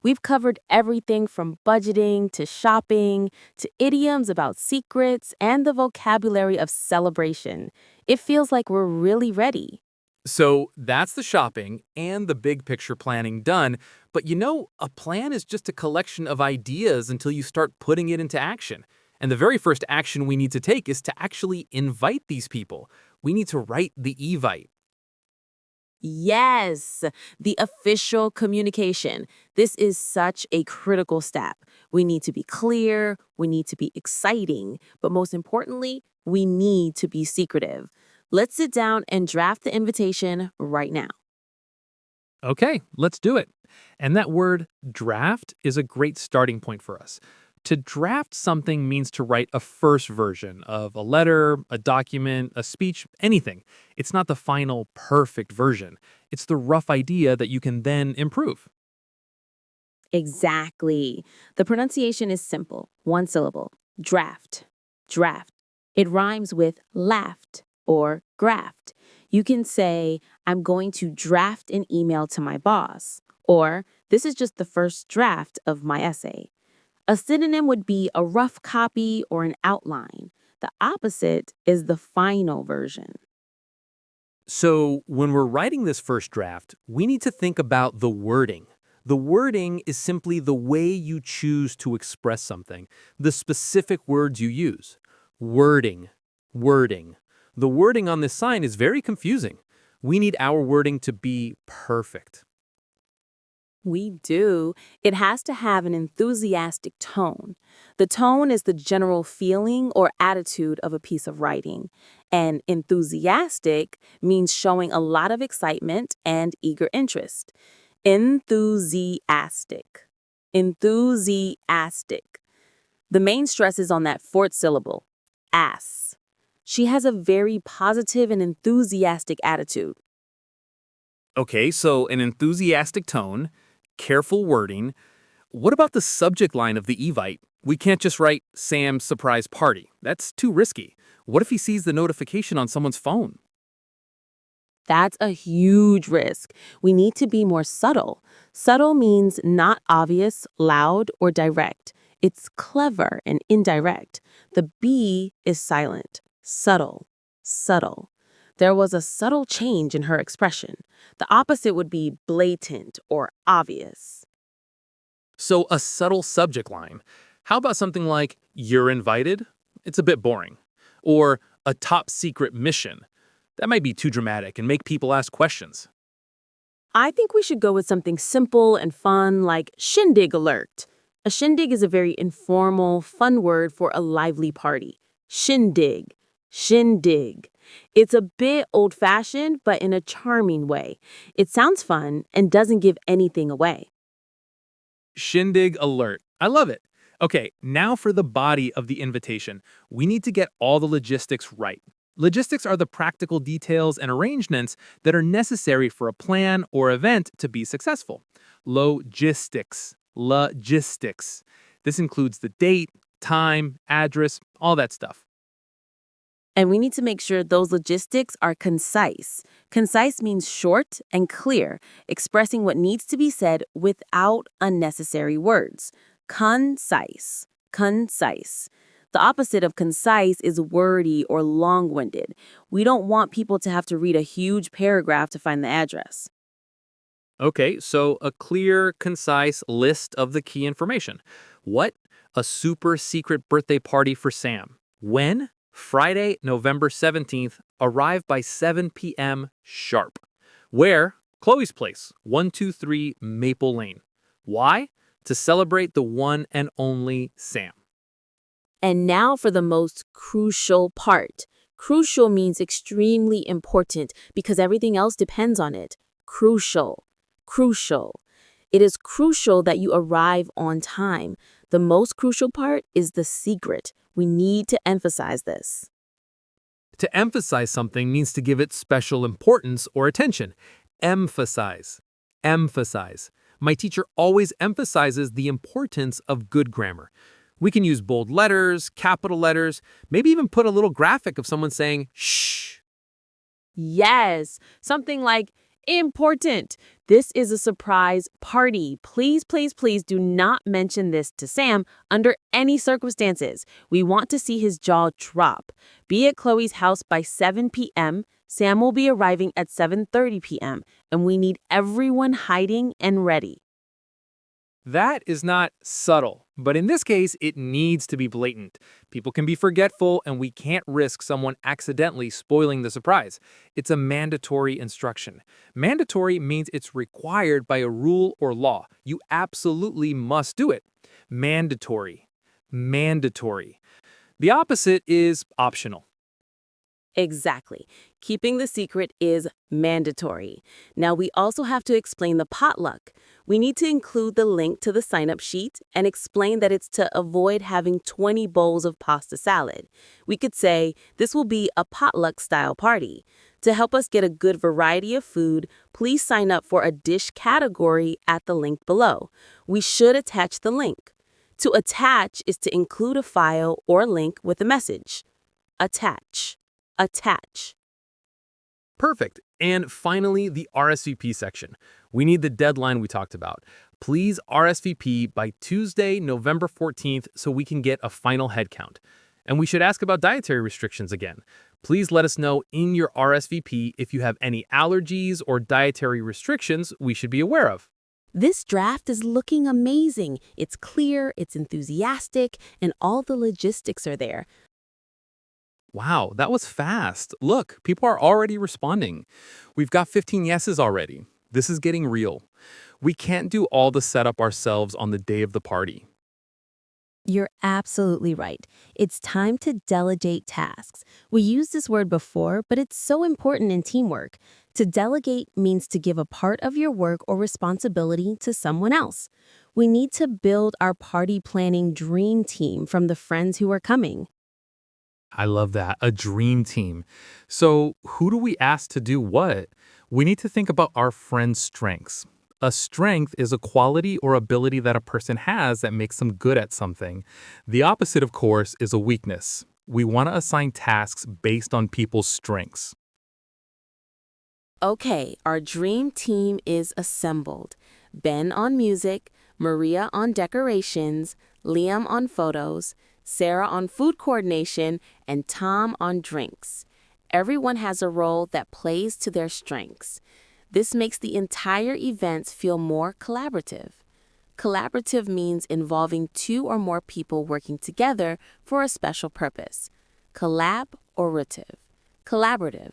We've covered everything from budgeting to shopping to idioms about secrets and the vocabulary of celebration. It feels like we're really ready. So that's the shopping and the big picture planning done. But a plan is just a collection of ideas until you start putting it into action. And the very first action we need to take is to actually invite these people. We need to write the evite. Yes, the official communication. This is such a critical step. We need to be clear, we need to be exciting, but most importantly, we need to be secretive. Let's sit down and draft the invitation right now. Okay, let's do it. And that word draft is a great starting point for us. To draft something means to write a first version of a letter, a document, a speech, anything. It's not the final perfect version. It's the rough idea that you can then improve. Exactly. The pronunciation is simple, one syllable. Draft. Draft. It rhymes with laughed or graft. You can say, I'm going to draft an email to my boss, or this is just the first draft of my essay. A synonym would be a rough copy or an outline. The opposite is the final version. So, when we're writing this first draft, we need to think about the wording. The wording is simply the way you choose to express something, the specific words you use. Wording, wording. The wording on this sign is very confusing. We need our wording to be perfect. We do. It has to have an enthusiastic tone. The tone is the general feeling or attitude of a piece of writing. And enthusiastic means showing a lot of excitement and eager interest. Enthusiastic. Enthusiastic. The main stress is on that fourth syllable, ass. She has a very positive and enthusiastic attitude. Okay, so an enthusiastic tone, careful wording. What about the subject line of the Evite? We can't just write Sam's surprise party. That's too risky. What if he sees the notification on someone's phone? That's a huge risk. We need to be more subtle. Subtle means not obvious, loud, or direct. It's clever and indirect. The B is silent. Subtle. Subtle. There was a subtle change in her expression. The opposite would be blatant or obvious. So, a subtle subject line. How about something like, "You're invited"? It's a bit boring. Or, "A top secret mission." That might be too dramatic and make people ask questions. I think we should go with something simple and fun like shindig alert. A shindig is a very informal, fun word for a lively party. Shindig. Shindig. It's a bit old fashioned, but in a charming way. It sounds fun and doesn't give anything away. Shindig alert. I love it. Okay, now for the body of the invitation. We need to get all the logistics right. Logistics are the practical details and arrangements that are necessary for a plan or event to be successful. Logistics. Logistics. This includes the date, time, address, all that stuff. And we need to make sure those logistics are concise. Concise means short and clear, expressing what needs to be said without unnecessary words. Concise. Concise. The opposite of concise is wordy or long winded. We don't want people to have to read a huge paragraph to find the address. Okay, so a clear, concise list of the key information. What? A super secret birthday party for Sam. When? Friday, November 17th. Arrive by 7 p.m. sharp. Where? Chloe's place, 123 Maple Lane. Why? To celebrate the one and only Sam. And now for the most crucial part. Crucial means extremely important because everything else depends on it. Crucial. Crucial. It is crucial that you arrive on time. The most crucial part is the secret. We need to emphasize this. To emphasize something means to give it special importance or attention. Emphasize. Emphasize. My teacher always emphasizes the importance of good grammar. We can use bold letters, capital letters, maybe even put a little graphic of someone saying, shh. Yes, something like important. This is a surprise party. Please, please, please do not mention this to Sam under any circumstances. We want to see his jaw drop. Be at Chloe's house by 7 p.m. Sam will be arriving at 7:30 p.m. and we need everyone hiding and ready. That is not subtle, but in this case, it needs to be blatant. People can be forgetful, and we can't risk someone accidentally spoiling the surprise. It's a mandatory instruction. Mandatory means it's required by a rule or law. You absolutely must do it. Mandatory. Mandatory. The opposite is optional. Exactly. Keeping the secret is mandatory. Now, we also have to explain the potluck. We need to include the link to the sign-up sheet and explain that it's to avoid having 20 bowls of pasta salad. We could say, this will be a potluck-style party. To help us get a good variety of food, please sign up for a dish category at the link below. We should attach the link. To attach is to include a file or link with a message. Attach. Attach. Perfect. And finally, the RSVP section. We need the deadline we talked about. Please RSVP by Tuesday, November 14th so we can get a final head count. And we should ask about dietary restrictions again. Please let us know in your RSVP if you have any allergies or dietary restrictions we should be aware of. This draft is looking amazing. It's clear, it's enthusiastic, and all the logistics are there. Wow, that was fast. Look, people are already responding. We've got 15 yeses already. This is getting real. We can't do all the setup ourselves on the day of the party. You're absolutely right. It's time to delegate tasks. We used this word before, but it's so important in teamwork. To delegate means to give a part of your work or responsibility to someone else. We need to build our party planning dream team from the friends who are coming. I love that. A dream team. So, who do we ask to do what? We need to think about our friends' strengths. A strength is a quality or ability that a person has that makes them good at something. The opposite, of course, is a weakness. We want to assign tasks based on people's strengths. Okay, our dream team is assembled. Ben on music, Maria on decorations, Liam on photos, Sarah on food coordination, and Tom on drinks. Everyone has a role that plays to their strengths. This makes the entire event feel more collaborative. Collaborative means involving two or more people working together for a special purpose. Collaborative. Collaborative.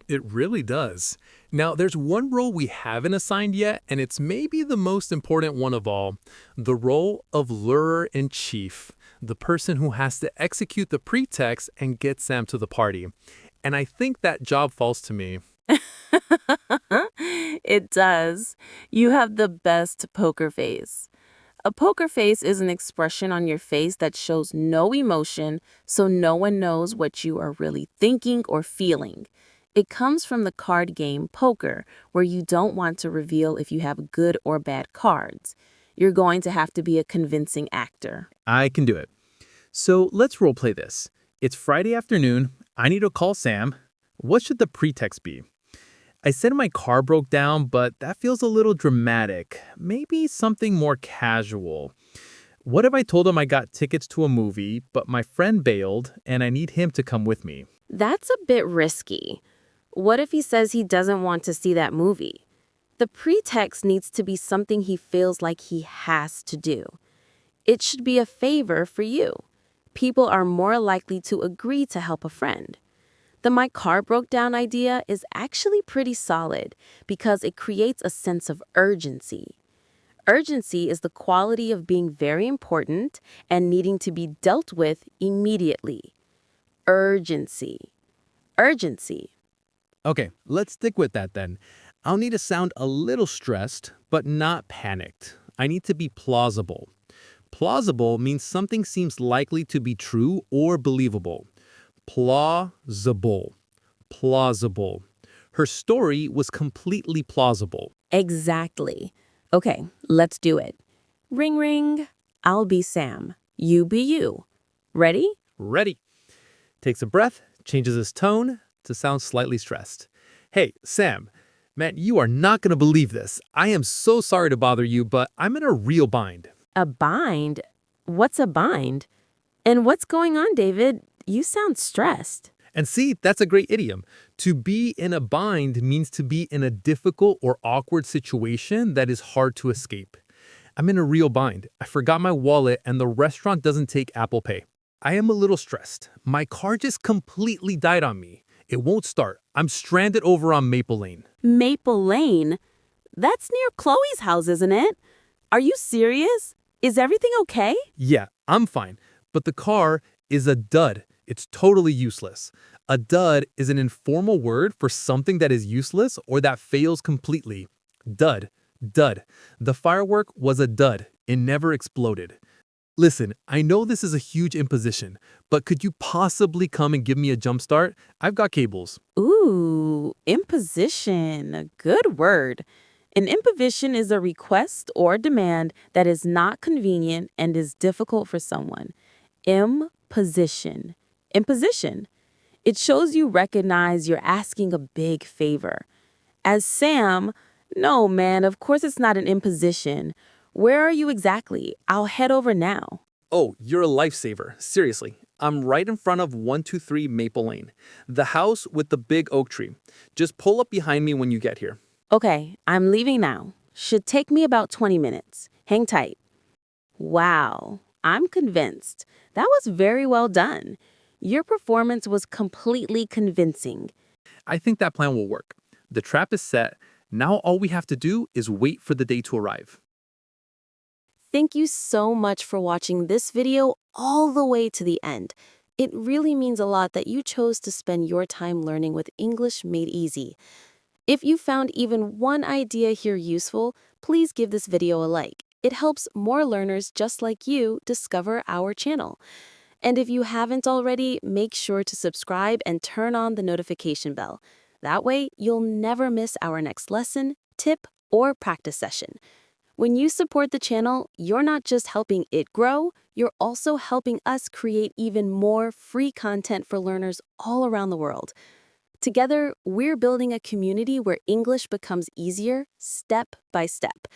It really does. Now, there's one role we haven't assigned yet, and it's maybe the most important one of all, the role of lurer-in-chief, the person who has to execute the pretext and get Sam to the party. And I think that job falls to me. It does. You have the best poker face. A poker face is an expression on your face that shows no emotion, so no one knows what you are really thinking or feeling. It comes from the card game poker, where you don't want to reveal if you have good or bad cards. You're going to have to be a convincing actor. I can do it. So let's roleplay this. It's Friday afternoon. I need to call Sam. What should the pretext be? I said my car broke down, but that feels a little dramatic. Maybe something more casual. What if I told him I got tickets to a movie, but my friend bailed and I need him to come with me? That's a bit risky. What if he says he doesn't want to see that movie? The pretext needs to be something he feels like he has to do. It should be a favor for you. People are more likely to agree to help a friend. The "my car broke down" idea is actually pretty solid because it creates a sense of urgency. Urgency is the quality of being very important and needing to be dealt with immediately. Urgency. Urgency. Okay, let's stick with that then. I'll need to sound a little stressed, but not panicked. I need to be plausible. Plausible means something seems likely to be true or believable. Plausible. Plausible. Her story was completely plausible. Exactly. Okay, let's do it. Ring ring. I'll be Sam. You be you. Ready? Ready. Takes a breath, changes his tone to sound slightly stressed. Hey, Sam. Man, you are not going to believe this. I am so sorry to bother you, but I'm in a real bind. A bind? What's a bind? And what's going on, David? You sound stressed. And see, that's a great idiom. To be in a bind means to be in a difficult or awkward situation that is hard to escape. I'm in a real bind. I forgot my wallet and the restaurant doesn't take Apple Pay. I am a little stressed. My car just completely died on me. It won't start. I'm stranded over on Maple Lane. Maple Lane? That's near Chloe's house, isn't it? Are you serious? Is everything okay? Yeah, I'm fine. But the car is a dud. It's totally useless. A dud is an informal word for something that is useless or that fails completely. Dud. Dud. The firework was a dud. It never exploded. Listen, I know this is a huge imposition, but could you possibly come and give me a jump start? I've got cables. Ooh, imposition. A good word. An imposition is a request or demand that is not convenient and is difficult for someone. Imposition. Imposition. It shows you recognize you're asking a big favor. As Sam, no, man, of course it's not an imposition. Where are you exactly? I'll head over now. Oh, you're a lifesaver. Seriously. I'm right in front of 123 Maple Lane, the house with the big oak tree. Just pull up behind me when you get here. Okay, I'm leaving now. Should take me about 20 minutes. Hang tight. Wow, I'm convinced. That was very well done. Your performance was completely convincing. I think that plan will work. The trap is set. Now all we have to do is wait for the day to arrive. Thank you so much for watching this video all the way to the end. It really means a lot that you chose to spend your time learning with English Made Easy. If you found even one idea here useful, please give this video a like. It helps more learners just like you discover our channel. And if you haven't already, make sure to subscribe and turn on the notification bell. That way, you'll never miss our next lesson, tip, or practice session. When you support the channel, you're not just helping it grow, you're also helping us create even more free content for learners all around the world. Together, we're building a community where English becomes easier, step by step.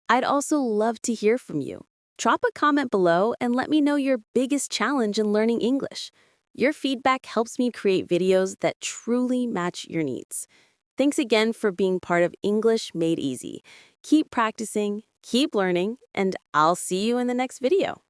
I'd also love to hear from you. Drop a comment below and let me know your biggest challenge in learning English. Your feedback helps me create videos that truly match your needs. Thanks again for being part of English Made Easy. Keep practicing, keep learning, and I'll see you in the next video.